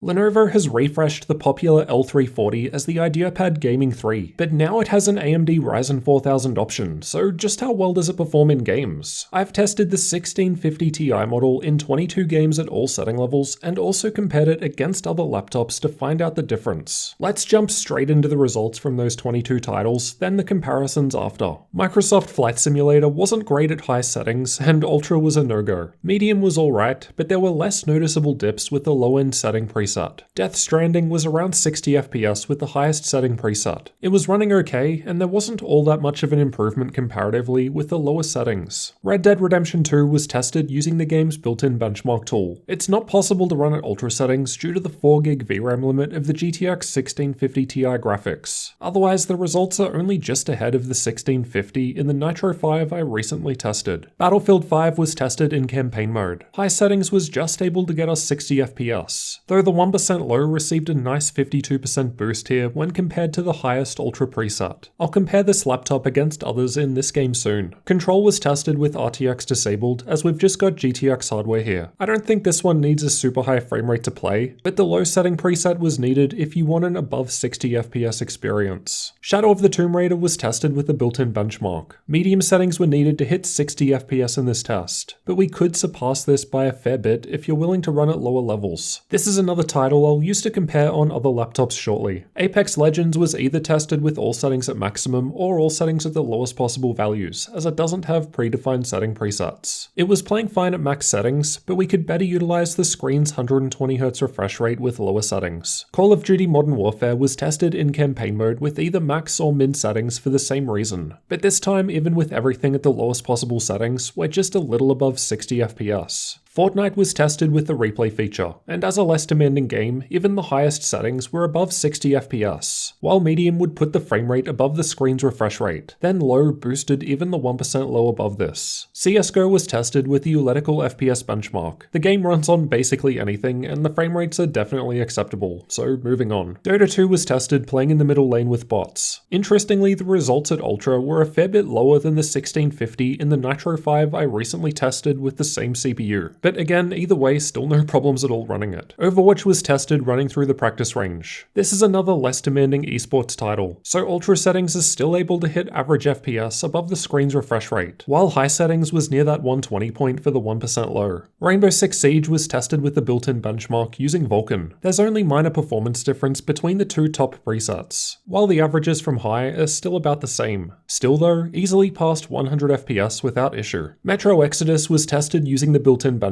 Lenovo has refreshed the popular L340 as the IdeaPad Gaming 3, but now it has an AMD Ryzen 4000 option, so just how well does it perform in games? I've tested the 1650 Ti model in 22 games at all setting levels, and also compared it against other laptops to find out the difference. Let's jump straight into the results from those 22 titles, then the comparisons after. Microsoft Flight Simulator wasn't great at high settings, and Ultra was a no-go. Medium was alright, but there were less noticeable dips with the low-end setting preset. Death Stranding was around 60 FPS with the highest setting preset. It was running okay, and there wasn't all that much of an improvement comparatively with the lower settings. Red Dead Redemption 2 was tested using the game's built-in benchmark tool. It's not possible to run at ultra settings due to the 4GB VRAM limit of the GTX 1650 Ti graphics. Otherwise, the results are only just ahead of the 1650 in the Nitro 5 I recently tested. Battlefield 5 was tested in campaign mode. High settings was just able to get us 60 FPS, though the 1% low received a nice 52% boost here when compared to the highest ultra preset. I'll compare this laptop against others in this game soon. Control was tested with RTX disabled, as we've just got GTX hardware here. I don't think this one needs a super high frame rate to play, but the low setting preset was needed if you want an above 60 FPS experience. Shadow of the Tomb Raider was tested with the built-in benchmark. Medium settings were needed to hit 60 FPS in this test, but we could surpass this by a fair bit if you're willing to run at lower levels. This is another title I'll use to compare on other laptops shortly. Apex Legends was either tested with all settings at maximum or all settings at the lowest possible values, as it doesn't have predefined setting presets. It was playing fine at max settings, but we could better utilize the screen's 120Hz refresh rate with lower settings. Call of Duty Modern Warfare was tested in campaign mode with either max or min settings for the same reason, but this time even with everything at the lowest possible settings, we're just a little above 60 FPS. Fortnite was tested with the replay feature, and as a less demanding game, even the highest settings were above 60 FPS, while medium would put the frame rate above the screen's refresh rate, then low boosted even the 1% low above this. CSGO was tested with the Uletical FPS benchmark. The game runs on basically anything, and the frame rates are definitely acceptable, so moving on. Dota 2 was tested playing in the middle lane with bots. Interestingly, the results at Ultra were a fair bit lower than the 1650 in the Nitro 5 I recently tested with the same CPU. But again, either way, still no problems at all running it. Overwatch was tested running through the practice range. This is another less demanding esports title, so ultra settings is still able to hit average FPS above the screen's refresh rate, while high settings was near that 120 point for the 1% low. Rainbow Six Siege was tested with the built-in benchmark using Vulkan. There's only minor performance difference between the two top presets, while the averages from high are still about the same. Still though, easily past 100 FPS without issue. Metro Exodus was tested using the built-in benchmark.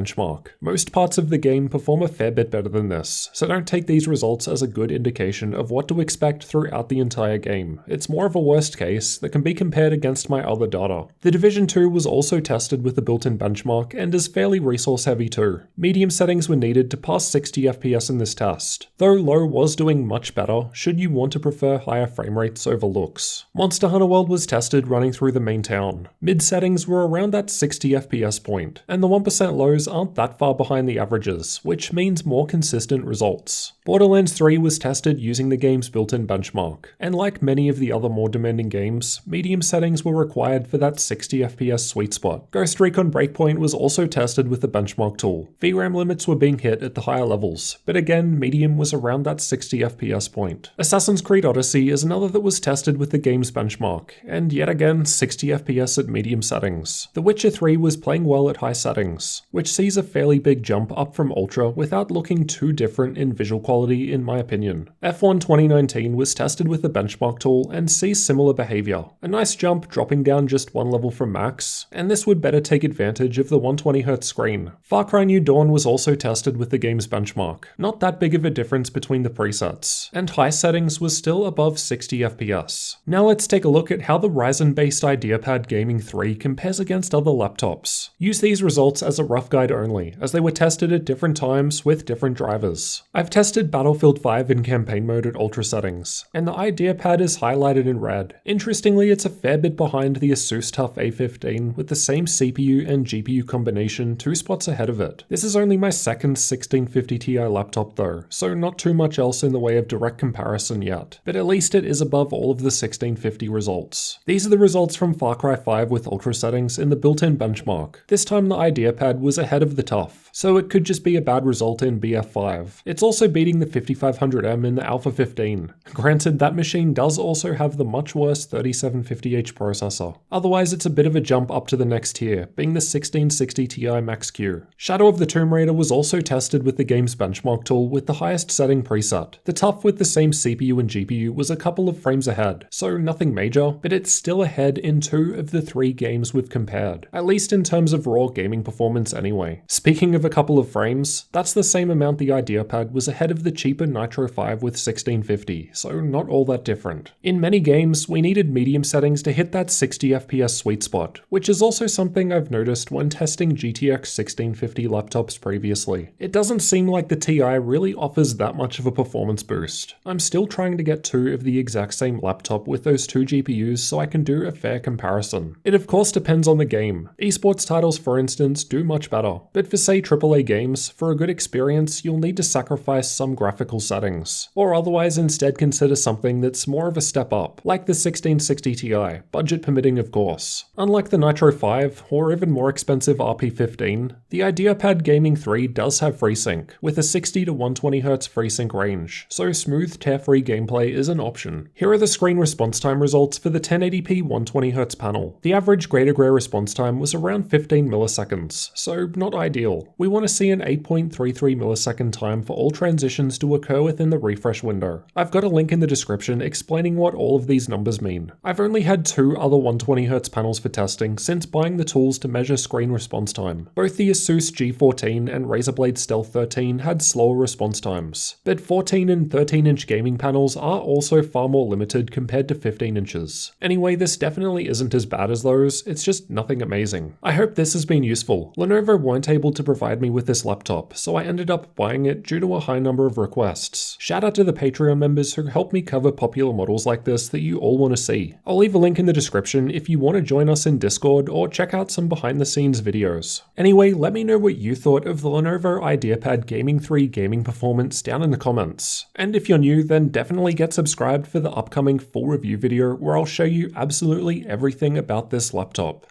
Most parts of the game perform a fair bit better than this, so don't take these results as a good indication of what to expect throughout the entire game. It's more of a worst case that can be compared against my other data. The Division 2 was also tested with the built-in benchmark and is fairly resource heavy too. Medium settings were needed to pass 60 FPS in this test, though low was doing much better should you want to prefer higher frame rates over looks. Monster Hunter World was tested running through the main town. Mid settings were around that 60 FPS point, and the 1% lows aren't that far behind the averages, which means more consistent results. Borderlands 3 was tested using the game's built-in benchmark, and like many of the other more demanding games, medium settings were required for that 60 FPS sweet spot. Ghost Recon Breakpoint was also tested with the benchmark tool. VRAM limits were being hit at the higher levels, but again, medium was around that 60 FPS point. Assassin's Creed Odyssey is another that was tested with the game's benchmark, and yet again, 60 FPS at medium settings. The Witcher 3 was playing well at high settings, which sees a fairly big jump up from Ultra without looking too different in visual quality in my opinion. F1 2019 was tested with the benchmark tool and sees similar behavior. A nice jump dropping down just one level from max, and this would better take advantage of the 120Hz screen. Far Cry New Dawn was also tested with the game's benchmark. Not that big of a difference between the presets, and high settings was still above 60 FPS. Now let's take a look at how the Ryzen-based IdeaPad Gaming 3 compares against other laptops. Use these results as a rough guide only, as they were tested at different times with different drivers. I've tested Battlefield 5 in campaign mode at ultra settings, and the IdeaPad is highlighted in red. Interestingly, it's a fair bit behind the Asus TUF A15 with the same CPU and GPU combination 2 spots ahead of it. This is only my second 1650 Ti laptop though, so not too much else in the way of direct comparison yet, but at least it is above all of the 1650 results. These are the results from Far Cry 5 with ultra settings in the built-in benchmark. This time the IdeaPad was ahead of the TUF, so it could just be a bad result in BF5. It's also beating beating the 5500M in the Alpha 15. Granted, that machine does also have the much worse 3750H processor. Otherwise, it's a bit of a jump up to the next tier, being the 1660 Ti Max-Q. Shadow of the Tomb Raider was also tested with the game's benchmark tool with the highest setting preset. The TUF with the same CPU and GPU was a couple of frames ahead, so nothing major, but it's still ahead in 2 of the 3 games we've compared, at least in terms of raw gaming performance anyway. Speaking of a couple of frames, that's the same amount the IdeaPad was ahead of the cheaper Nitro 5 with 1650, so not all that different. In many games, we needed medium settings to hit that 60 FPS sweet spot, which is also something I've noticed when testing GTX 1650 laptops previously. It doesn't seem like the Ti really offers that much of a performance boost. I'm still trying to get 2 of the exact same laptop with those 2 GPUs so I can do a fair comparison. It of course depends on the game. Esports titles, for instance, do much better, but for say AAA games, for a good experience, you'll need to sacrifice some graphical settings, or otherwise instead consider something that's more of a step up, like the 1660 Ti, budget permitting of course. Unlike the Nitro 5, or even more expensive RP15, the IdeaPad Gaming 3 does have FreeSync, with a 60 to 120Hz FreeSync range, so smooth tear-free gameplay is an option. Here are the screen response time results for the 1080p 120Hz panel. The average gray-to-gray response time was around 15 milliseconds, so not ideal. We want to see an 8.33 millisecond time for all transitions to occur within the refresh window. I've got a link in the description explaining what all of these numbers mean. I've only had 2 other 120Hz panels for testing since buying the tools to measure screen response time. Both the Asus G14 and Razer Blade Stealth 13 had slower response times, but 14 and 13-inch gaming panels are also far more limited compared to 15 inches. Anyway, this definitely isn't as bad as those, it's just nothing amazing. I hope this has been useful. Lenovo weren't able to provide me with this laptop, so I ended up buying it due to a high number of requests. Shout out to the Patreon members who help me cover popular models like this that you all want to see. I'll leave a link in the description if you want to join us in Discord or check out some behind the scenes videos. Anyway, let me know what you thought of the Lenovo IdeaPad Gaming 3 gaming performance down in the comments. And if you're new, then definitely get subscribed for the upcoming full review video where I'll show you absolutely everything about this laptop.